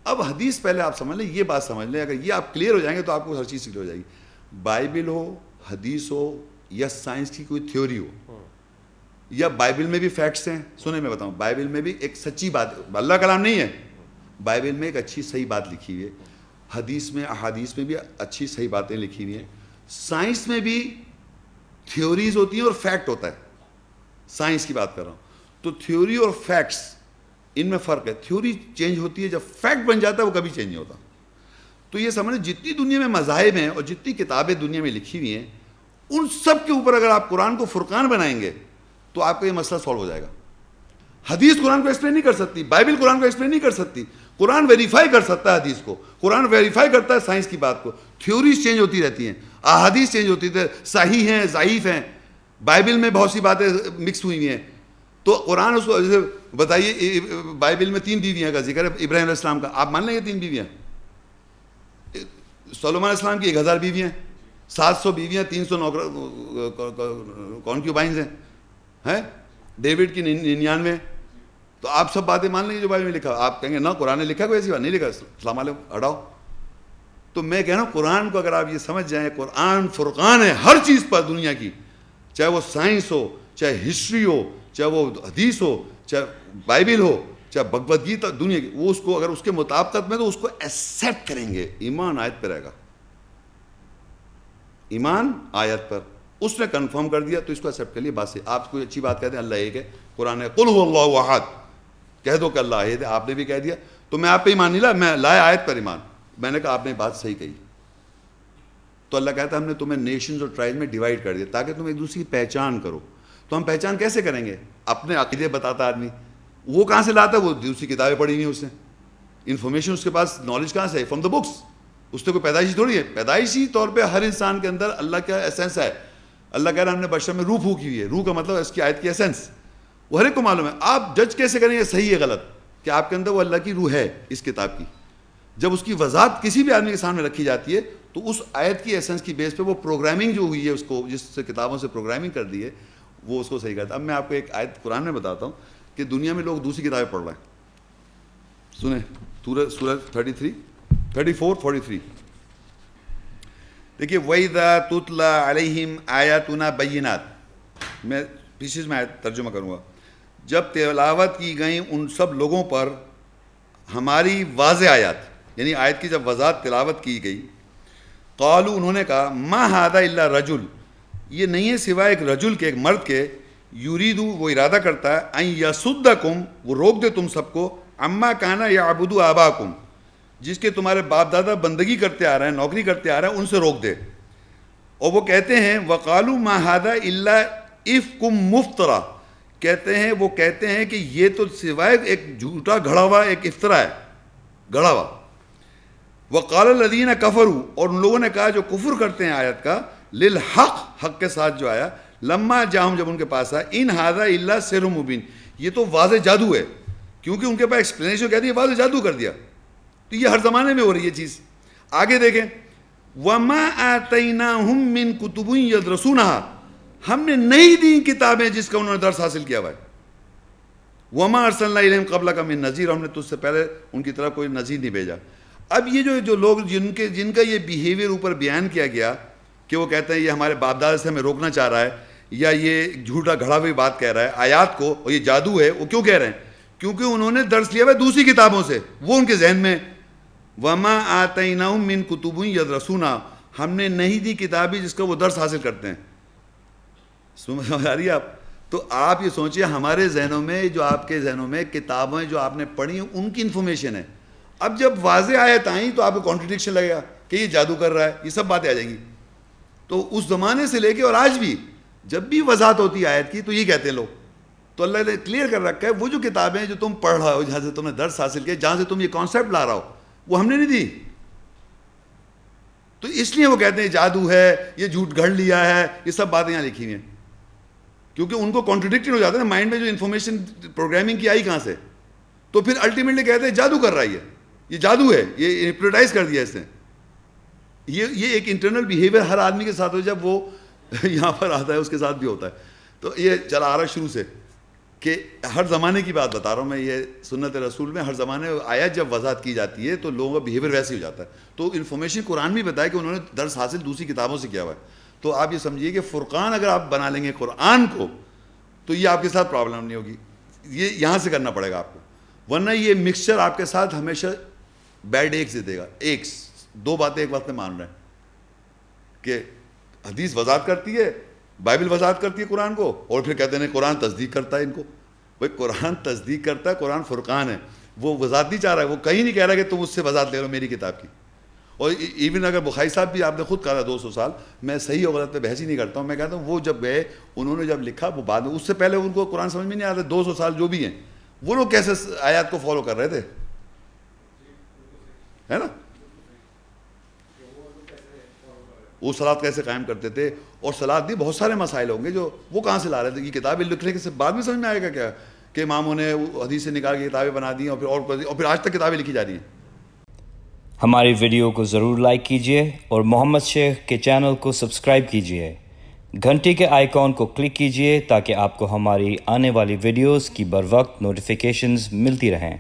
اب حدیث پہلے آپ سمجھ لیں، یہ بات سمجھ لیں، اگر یہ آپ کلیئر ہو جائیں گے تو آپ کو ہر چیز کلیئر ہو جائے گی. بائبل ہو، حدیث ہو، یا سائنس کی کوئی تھیوری ہو، یا بائبل میں بھی فیکٹس ہیں. سنیں میں بتاؤں، بائبل میں بھی ایک سچی بات، اللہ کلام نہیں ہے، بائبل میں ایک اچھی صحیح بات لکھی ہوئی ہے، حدیث میں احادیث میں بھی اچھی صحیح باتیں لکھی ہوئی ہیں، سائنس میں بھی تھیوریز ہوتی ہیں اور فیکٹ ہوتا ہے. سائنس کی بات کر رہا ہوں. تو تھیوری اور فیکٹس ان میں فرق ہے. تھیوری چینج ہوتی ہے، جب فیکٹ بن جاتا ہے وہ کبھی چینج نہیں ہوتا. تو یہ سمجھیں جتنی دنیا میں مذاہب ہیں اور جتنی کتابیں دنیا میں لکھی ہوئی ہیں، ان سب کے اوپر اگر آپ قرآن کو فرقان بنائیں گے تو آپ کا یہ مسئلہ سالو ہو جائے گا. حدیث قرآن کو ایکسپلین نہیں کر سکتی، بائبل قرآن کو ایکسپلین نہیں کر سکتی. قرآن ویریفائی کر سکتا ہے حدیث کو، قرآن ویریفائی کرتا ہے سائنس کی بات کو. تھیوریز چینج ہوتی رہتی ہیں، احادیث چینج ہوتی ہیں، صحیح ہیں ضعیف ہیں. بائبل میں بہت سی باتیں مکس ہوئی ہیں. تو قرآن اس کو جیسے بتائیے، بائبل میں 3 بیویاں کا ذکر ہے ابراہیم علیہ السلام کا، آپ مان لیں گے 3 بیویاں؟ سلیمان علیہ السلام کی 1000 بیویاں، 700 بیویاں، 300 کونکیوبائنز ہیں، ڈیوڈ کی 99. تو آپ سب باتیں مان لیں گے جو بائبل میں لکھا. آپ کہیں گے نا قرآن نے لکھا کوئی ایسی بات نہیں لکھا، السلام علیکم ہٹاؤ. تو میں کہہ رہا ہوں قرآن کو اگر آپ یہ سمجھ جائیں، قرآن فرقان ہے ہر چیز پر دنیا کی، چاہے وہ سائنس ہو، چاہے ہسٹری ہو، چاہے وہ حدیث ہو، چاہے بائبل ہو، چاہے بھگوت گیتا دنیا کی، وہ اس کو اگر اس کے مطابقت میں تو اس کو ایکسیپٹ کریں گے. ایمان آیت پہ رہے گا، ایمان آیت پر. اس نے کنفرم کر دیا تو اس کو ایکسیپٹ کر لیا. بات سے آپ کوئی اچھی بات کہتے ہیں اللہ ایک ہے، قرآن ہے قل هو اللہ احد، کہہ دو کہ اللہ ایک ہے، آپ نے بھی کہہ دیا تو میں آپ پہ ایمان نہیں لایا، میں لایا آیت پر ایمان. میں نے کہا آپ نے بات صحیح کہی. تو اللہ کہتا ہے ہم نے تمہیں نیشنز اور ٹرائبز میں ڈیوائڈ کر دیا تاکہ تم ایک دوسرے کی پہچان کرو. تو ہم پہچان کیسے کریں گے؟ اپنے عقیدے بتاتا آدمی، وہ کہاں سے لاتا ہے؟ وہ دوسری کتابیں پڑھی ہوئی ہیں، اس نے انفارمیشن، اس کے پاس نالج کہاں سے ہے؟ From the books. اس سے کوئی پیدائشی تھوڑی ہے. پیدائشی طور پہ ہر انسان کے اندر اللہ کا ایسنس ہے. اللہ کہہ رہا ہے ہم نے بشر میں روح پھونکی ہوئی ہے. روح کا مطلب اس کی آیت کی ایسنس وہ ہر ایک کو معلوم ہے. آپ جج کیسے کریں گے صحیح ہے غلط؟ کہ آپ کے اندر وہ اللہ کی روح ہے اس کتاب کی. جب اس کی وضاحت کسی بھی آدمی کے سامنے رکھی جاتی ہے تو اس آیت کی ایسنس کی بیس پہ وہ پروگرامنگ جو ہوئی ہے، اس کو جس سے کتابوں سے پروگرامنگ کر دی ہے، وہ اس کو صحیح کرتا ہے. اب میں آپ کو ایک آیت قرآن میں بتاتا ہوں کہ دنیا میں لوگ دوسری کتابیں پڑھ رہے ہیں. سنیں سورہ 34 43 دیکھیے، وَإِذَا تُتْلَى عَلَيْهِمْ آيَاتُنَا بَيِّنَاتٍ. میں پیچھے میں ترجمہ کروں گا. جب تلاوت کی گئیں ان سب لوگوں پر ہماری واضح آیات، یعنی آیت کی جب وضاحت تلاوت کی گئی، قالوا انہوں نے کہا ما ھذا الا رجل، یہ نہیں ہے سوائے ایک رجل کے، ایک مرد کے، یریدو وہ ارادہ کرتا ہے، ان یصدکم وہ روک دے تم سب کو، اما کان یعبد آباکم جس کے تمہارے باپ دادا بندگی کرتے آ رہے ہیں، نوکری کرتے آ رہے ہیں، ان سے روک دے. اور وہ کہتے ہیں وقالوا ما ھذا الا افک مفترا، کہتے ہیں وہ کہتے ہیں کہ یہ تو سوائے ایک جھوٹا گھڑا ہوا ایک افطرا ہے، گھڑا ہوا. وقال الذین کفروا اور ان لوگوں نے کہا جو کفر کرتے ہیں آیت کا، للحق حق کے ساتھ جو آیا، لما جاہم جب ان کے پاس آیا، ان ھذا الا سحر مبین یہ تو واضح جادو ہے. کیونکہ ان کے پاس ایکسپلینیشن کہتی ہے واضح جادو کر دیا. تو یہ ہر زمانے میں ہو رہی ہے چیز. آگے دیکھیں، وما آتیناہم من کتب یدرسونھا ہم نے نہیں دی کتابیں جس کا انہوں نے درس حاصل کیا ہوا ہے. وما ارسلنا الیہم قبلک من نذیر ہم نے تجھ سے پہلے ان کی طرف کوئی نذیر نہیں بھیجا. اب یہ جو لوگ جن کا یہ بیہیویئر اوپر بیان کیا گیا کہ وہ کہتے ہیں یہ ہمارے باپ دادا سے ہمیں روکنا چاہ رہا ہے، یا یہ جھوٹا گھڑا ہوئی بات کہہ رہا ہے آیات کو، اور یہ جادو ہے، وہ کیوں کہہ رہے ہیں؟ کیونکہ انہوں نے درس لیا ہوا ہے دوسری کتابوں سے، وہ ان کے ذہن میں. وما آتیناہم من کتب یدرسونھا ہم نے نہیں دی کتابی جس کا وہ درس حاصل کرتے ہیں. سمجھ آ رہی ہے آپ؟ تو آپ یہ سوچئے ہمارے ذہنوں میں، جو آپ کے ذہنوں میں کتابیں جو آپ نے پڑھی ہیں ان کی انفارمیشن ہے. اب جب واضح آیت آئیں تو آپ کو کانٹرڈکشن لگے گا کہ یہ جادو کر رہا ہے، یہ سب باتیں آ جائیں گی. تو اس زمانے سے لے کے اور آج بھی جب بھی وضاحت ہوتی ہے آیت کی تو یہ کہتے ہیں لوگ. تو اللہ نے کلیئر کر رکھا ہے وہ جو کتابیں جو تم پڑھ رہا ہو، جہاں سے تم نے درس حاصل کیا، جہاں سے تم یہ کانسیپٹ لا رہا ہو، وہ ہم نے نہیں دی. تو اس لیے وہ کہتے ہیں جادو ہے، یہ جھوٹ گھڑ لیا ہے، یہ سب باتیں یہاں لکھی ہوئی ہیں. کیونکہ ان کو کانٹرڈکٹڈ ہو جاتا ہے نا، مائنڈ میں جو انفارمیشن پروگرامنگ کی آئی کہاں سے، تو پھر الٹیمیٹلی کہتے ہیں جادو کر رہا ہے، یہ جادو ہے، یہ ہپنوٹائز کر دیا اس نے. یہ ایک انٹرنل بیہیویئر ہر آدمی کے ساتھ ہو، جب وہ یہاں پر آتا ہے اس کے ساتھ بھی ہوتا ہے. تو یہ چلا آ رہا ہے شروع سے کہ ہر زمانے کی بات بتا رہا ہوں میں, یہ سنت رسول میں ہر زمانے آیت جب وضاحت کی جاتی ہے تو لوگوں کا بیہیویئر ویسے ہی ہو جاتا ہے. تو انفارمیشن قرآن بھی بتایا کہ انہوں نے درس حاصل دوسری کتابوں سے کیا ہوا ہے. تو آپ یہ سمجھیے کہ فرقان اگر آپ بنا لیں گے قرآن کو تو یہ آپ کے ساتھ پرابلم نہیں ہوگی, یہ یہاں سے کرنا پڑے گا آپ کو, ورنہ یہ مکسچر آپ کے ساتھ ہمیشہ بیڈ ایکس دے دے گا. ایکس دو باتیں ایک وقت میں مان رہے ہیں کہ حدیث وضاحت کرتی ہے, بائبل وضاحت کرتی ہے قرآن کو, اور پھر کہتے ہیں قرآن تصدیق کرتا ہے ان کو. بھائی قرآن تصدیق کرتا ہے, قرآن فرقان ہے, وہ وضاحت نہیں چاہ رہا ہے, وہ کہیں نہیں کہہ رہا کہ تم اس سے وضاحت لے لو میری کتاب کی. اور ایون اگر بخاری صاحب بھی, آپ نے خود کہا 200 سال, میں صحیح اور غلط پہ بحث ہی نہیں کرتا ہوں, میں کہتا ہوں وہ جب گئے انہوں نے جب لکھا وہ بعد میں, اس سے پہلے ان کو قرآن سمجھ میں نہیں آتا. 200 سال جو بھی ہیں وہ لوگ کیسے آیات کو فالو کر رہے تھے, ہے نا, وہ صلاۃ کیسے قائم کرتے تھے, اور صلاۃ بھی بہت سارے مسائل ہوں گے جو وہ کہاں سے لا رہے تھے. یہ کتابیں لکھنے کے بعد میں سمجھ میں آئے گا کیا کہ اماموں نے حدیث سے نکال کے کتابیں بنا دی اور پھر آج تک کتابیں لکھی جا رہی ہیں. ہماری ویڈیو کو ضرور لائک کیجیے اور محمد شیخ کے چینل کو سبسکرائب کیجیے. گھنٹی کے آئیکن کو کلک کیجیے تاکہ آپ کو ہماری آنے والی ویڈیوز کی بروقت نوٹیفیکیشنز ملتی رہیں.